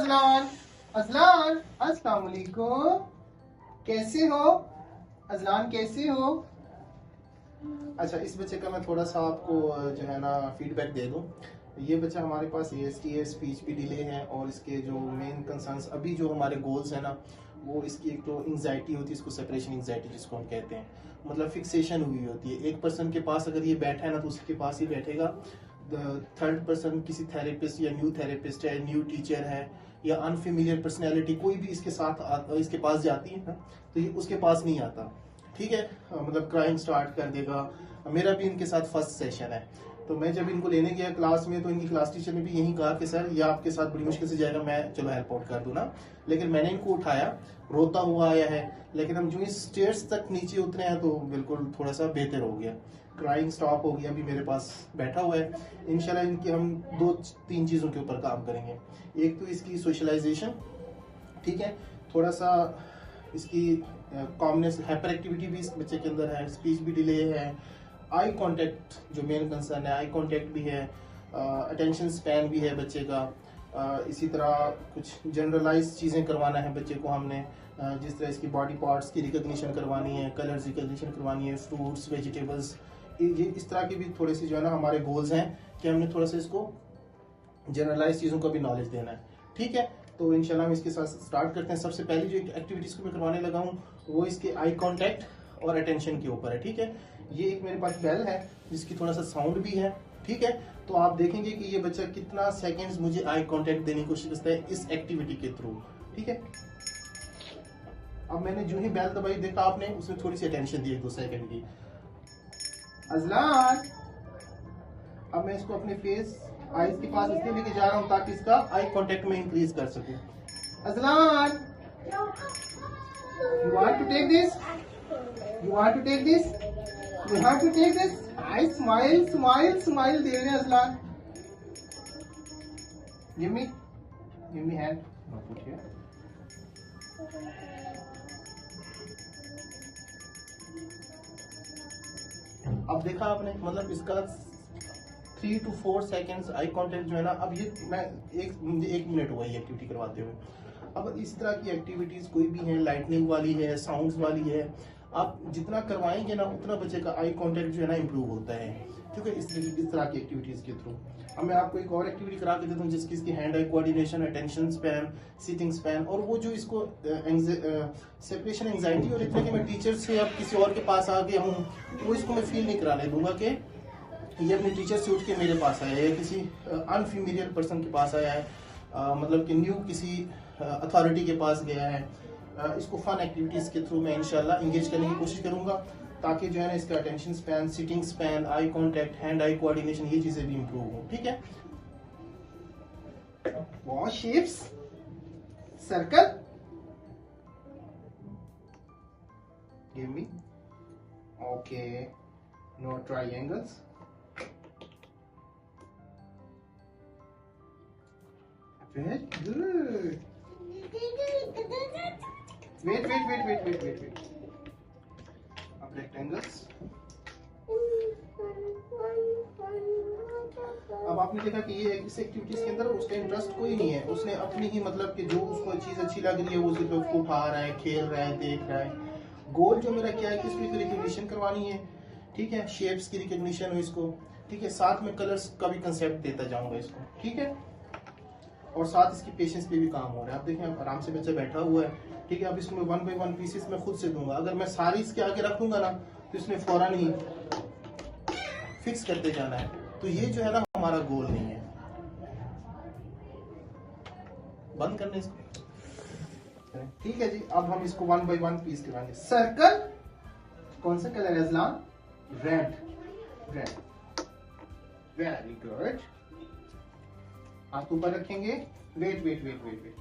Azlan. Azlan अस्सलाम वालेकुम, कैसे हो अजलान, कैसे हो? अच्छा, इस बच्चे का मैं थोड़ा सा आपको जो है ना फीडबैक दे दूं। ये बच्चा हमारे पास AST है, स्पीच भी डिले है, और इसके जो मेन कंसर्न्स अभी जो हमारे गोल्स हैं ना, वो इसकी एक तो एंजाइटी होती है, इसको सेपरेशन एंजाइटी जिसको हम कहते हैं, मतलब फिक्सेशन हुई होती है। एक पर्सन के पास अगर ये बैठा है ना तो उसके पास ही बैठेगा। थर्ड पर्सन किसी थेरेपिस्ट या न्यू थेरेपिस्ट है, न्यू टीचर है, या अनफेमिलियर पर्सनैलिटी कोई भी इसके साथ इसके पास जाती है ना, तो ये उसके पास नहीं आता। ठीक है, मतलब क्राइम स्टार्ट कर देगा। मेरा भी इनके साथ फर्स्ट सेशन है, तो मैं जब इनको लेने गया क्लास में तो इनकी क्लास टीचर ने भी यही कहा कि सर ये आपके साथ बड़ी मुश्किल से जाएगा, मैं चलो हेल्प आउट कर दूं ना। लेकिन मैंने इनको उठाया, रोता हुआ आया है, लेकिन हम जो इस स्टेयर्स तक नीचे उतरे हैं तो बिल्कुल थोड़ा सा बेहतर हो गया, क्राइंग स्टॉप हो गया, अभी मेरे पास बैठा हुआ है। इंशाल्लाह इनकी हम 2-3 चीज़ों के ऊपर काम करेंगे। एक तो इसकी सोशलाइजेशन, ठीक है, थोड़ा सा इसकी कॉमनेस, हाइपर एक्टिविटी भी इस बच्चे के अंदर है, स्पीच भी डिले है, आई कांटेक्ट जो मेन कंसर्न है, आई कांटेक्ट भी है, अटेंशन स्पैन भी है बच्चे का। इसी तरह कुछ जनरलाइज चीज़ें करवाना है बच्चे को हमने, जिस तरह इसकी बॉडी पार्ट्स की रिकग्निशन करवानी है, कलर्स रिकग्निशन करवानी है, फ्रूट्स वेजिटेबल्स, ये इस तरह की भी थोड़ी सी जो है ना हमारे गोल्स हैं कि हमने थोड़ा सा इसको जनरलाइज चीज़ों का भी नॉलेज देना है। ठीक है, तो इंशाल्लाह हम इसके साथ स्टार्ट करते हैं। सबसे पहली जो एक्टिविटीज़ को मैं करवाने लगा हूँ वो इसके आई कांटेक्ट और अटेंशन के ऊपर है। ठीक है, ये एक मेरे पास बेल है जिसकी थोड़ा सा साउंड भी है। ठीक है, तो आप देखेंगे कि ये बच्चा कितना सेकंड्स मुझे आई कांटेक्ट देने की कोशिश करता है इस एक्टिविटी के थ्रू। ठीक है, अब मैंने जो ही बेल दबाई, देखा आपने, उसने थोड़ी सी अटेंशन दी 1-2 सेकंड की। अजलान, अब मैं इसको अपने फेस आईज के पास इसलिए लेके जा रहा हूँ ताकि इसका आई कांटेक्ट में इंक्रीज कर सकूं। Azlan, you want to take this? You want to take this? You have to take this. I smile, smile, smile. दे रहे हैं Azlan. Give me hand. Not put here. अब देखा आपने, मतलब इसका 3 to 4 सेकेंड्स आई कांटेक्ट जो है ना, अब ये मुझे 1 मिनट हुआ ये एक्टिविटी करवाते हुए। अब इस तरह की एक्टिविटीज कोई भी है, लाइटनिंग वाली है, साउंड्स वाली है, आप जितना करवाएंगे ना उतना बच्चे का आई कांटेक्ट जो है ना इम्प्रूव होता है। ठीक है, इस तरह की एक्टिविटीज के थ्रू। अब मैं आपको एक और एक्टिविटी करा के देता हूँ जिसकी इसकी hand eye coordination, attention span, sitting span, और वो जो इसको सेपरेशन एंजाइटी और इतना कि मैं टीचर से अब किसी और के पास आ गया हूँ, वो इसको मैं फील नहीं कराने दूंगा कि ये अपने टीचर से उठ के मेरे पास आया है या किसी अनफेमिलियर पर्सन के पास आया है, मतलब कि न्यू किसी अथॉरिटी के पास गया है। इसको फन एक्टिविटीज के थ्रू मैं इंशाल्लाह इंगेज करने की कोशिश करूंगा ताकि जो है ना इसका attention span, sitting span, eye contact, hand eye coordination, ये चीजें भी इंप्रूव हो। ठीक है, वॉ shapes, circle, give me, okay, no triangles, very good, wait. अब रेक्टेंगल्स। अब आपने देखा कि ये इस एक्टिविटीज के अंदर उसका इंटरेस्ट कोई नहीं है, उसने अपनी ही, मतलब कि जो उसको चीज अच्छी लग रही है वो उसी पे उसको उठा रहा है, खेल रहा है, देख रहा है। गोल जो मेरा क्या है कि इसको रिकग्निशन करवानी है। ठीक है, शेप्स की रिकग्निशन हो इसको। ठीक है, साथ में कलर्स का भी कंसेप्ट देता जाऊंगा इसको। ठीक है, और साथ इसकी पेशेंस पे भी काम हो रहा है। आप देखें, आराम से बच्चा बैठा हुआ है। ठीक है, अब इसमें 1 by 1 पीसेस मैं खुद से दूंगा। अगर मैं सारी इसके आगे रखूंगा ना तो इसमें फौरन ही फिक्स करते जाना है, तो ये जो है ना हमारा गोल नहीं है। बंद करने इसको। ठीक है जी, अब हम इसको 1 by 1 पीस कराएंगे। सर्कल, कौन सा कलर है अजलान? Red, very good. हाथ ऊपर रखेंगे, वेट।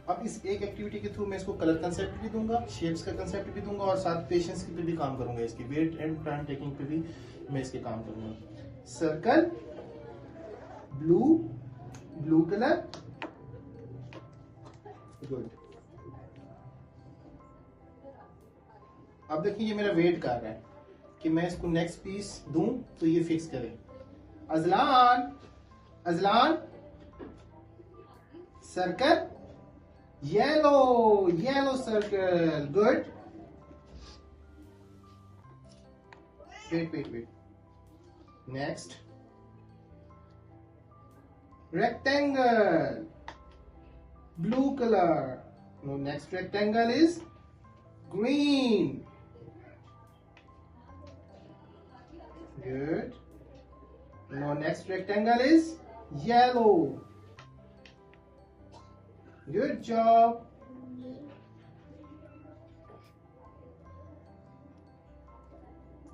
अब इस एक एक्टिविटी के थ्रू मैं इसको कलर कंसेप्ट भी दूंगा, शेप्स का कंसेप्ट भी दूंगा, और साथ पेशेंस पे भी काम करूंगा, इसकी वेट एंड प्लान टेकिंग पे भी मैं इसके काम करूंगा। Circle, blue colour, good. अब देखिए ये मेरा वेट कर रहा है कि मैं इसको नेक्स्ट पीस दूं तो ये फिक्स करे। Azlan, circle, yellow circle. Good. Wait. Next, rectangle, blue color. No, next rectangle is green. Good. Now next rectangle is yellow. Good job.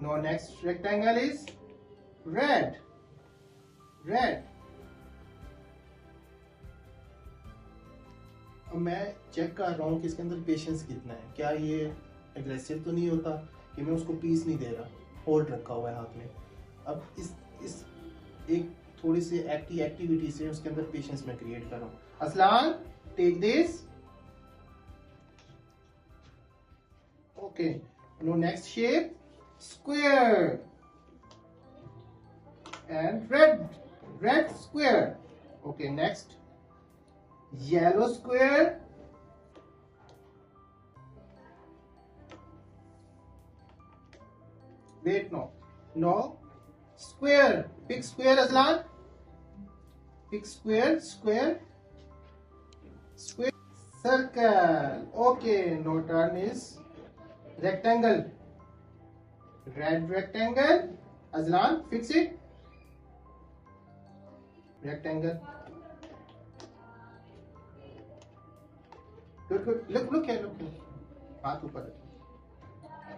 Now next rectangle is red. अब मैं check कर रहा हूँ कि इसके अंदर पेशेंस कितना है, क्या ये एग्रेसिव तो नहीं होता कि मैं उसको पीस नहीं दे रहा, होल्ड रखा हुआ है हाथ में। अब इस एक थोड़ी सी एक्टिविटी से उसके अंदर पेशेंस में क्रिएट कर रहा हूँ। Aslan, take this. Okay, no next shape square and red square. Okay, next yellow square, wait, no square, big square. Aslan, big square, circle. Okay, no, turn is rectangle, red rectangle. Aslan, fix it. Rectangle. Good. Look here. हाथ ऊपर रखिए.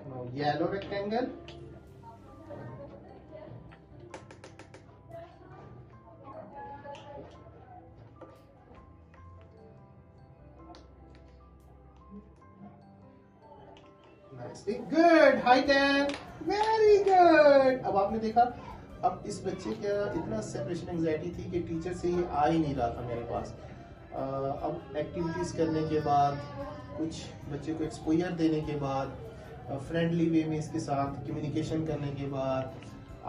Now yellow rectangle. Nicely. Good. High 10. Very good. अब आपने देखा, अब इस बच्चे का इतना सेपरेशन एंजाइटी थी कि टीचर से ये आ ही नहीं रहा था मेरे पास। अब एक्टिविटीज़ करने के बाद, कुछ बच्चे को एक्सपोजर देने के बाद, फ्रेंडली वे में इसके साथ कम्युनिकेशन करने के बाद,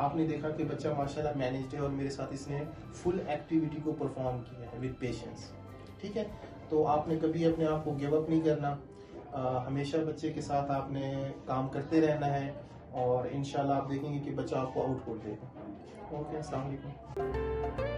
आपने देखा कि बच्चा माशाल्लाह मैनेज्ड है और मेरे साथ इसने फुल एक्टिविटी को परफॉर्म किया है विद पेशेंस। ठीक है, तो आपने कभी अपने आप को गिव अप नहीं करना, हमेशा बच्चे के साथ आपने काम करते रहना है और इंशाल्लाह आप देखेंगे कि बच्चा आपको आउटपुट देगा। ओके, अस्सलाम वालेकुम।